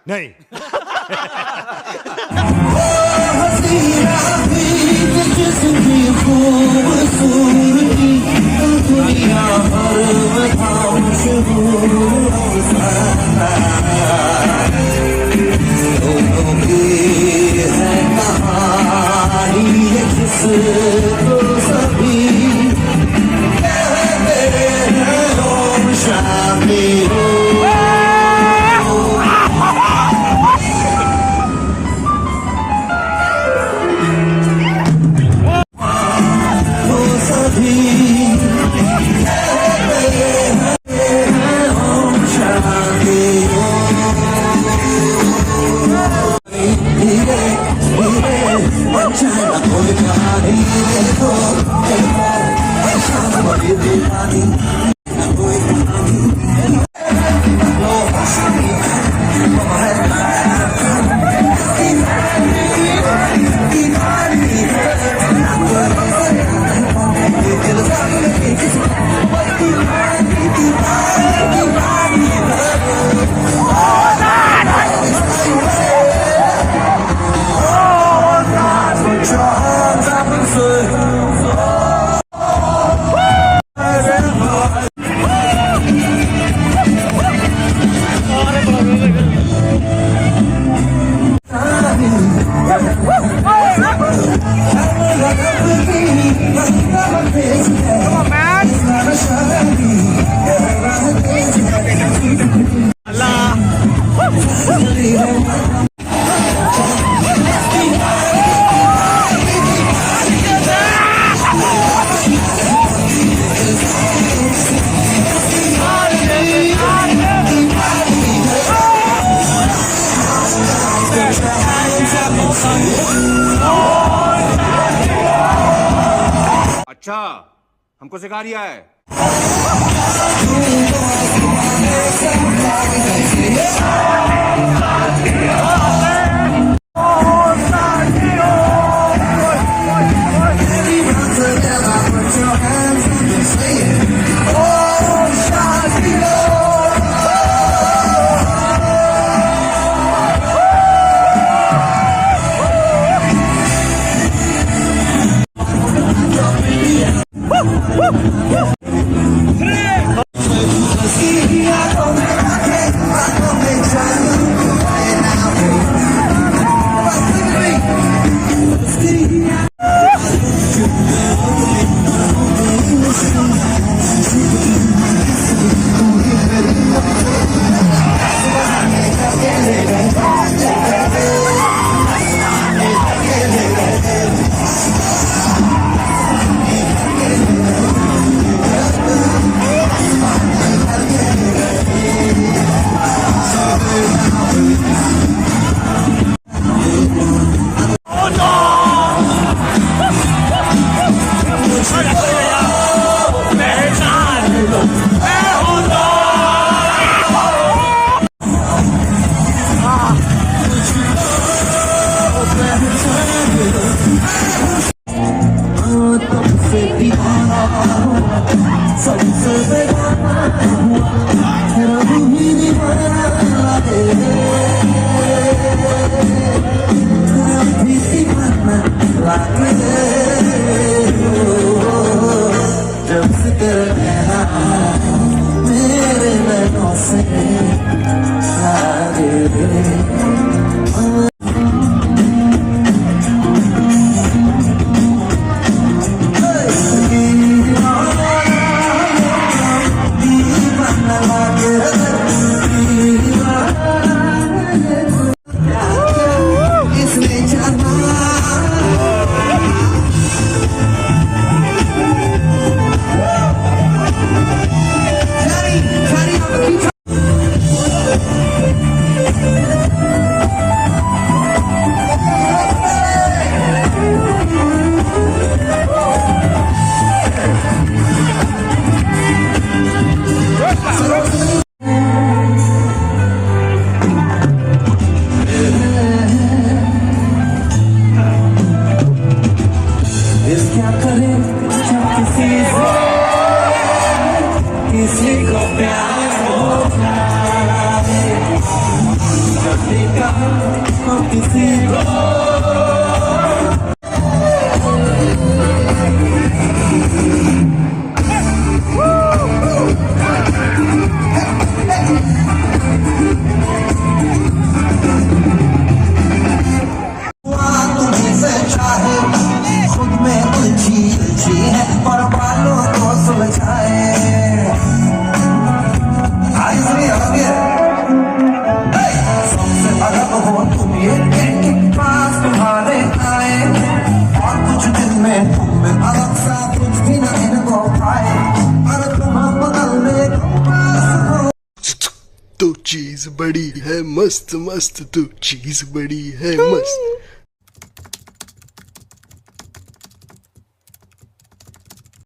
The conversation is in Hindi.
नहीं। अच्छा, हमको सिखा रिया है। क्या करे जब किसी को प्यार हो जाए, जब देखा तो किसी को खुद में उलझी है पर बालों को सुलझाए। सबसे अलग हो तुम ये कि पास तुम्हारे आए, और कुछ दिन में तुम में अलग सा कुछ भी न इनको पाए, अगर तुम बगल में पास हो। तो चीज बड़ी है मस्त मस्त, तो चीज बड़ी है मस्त।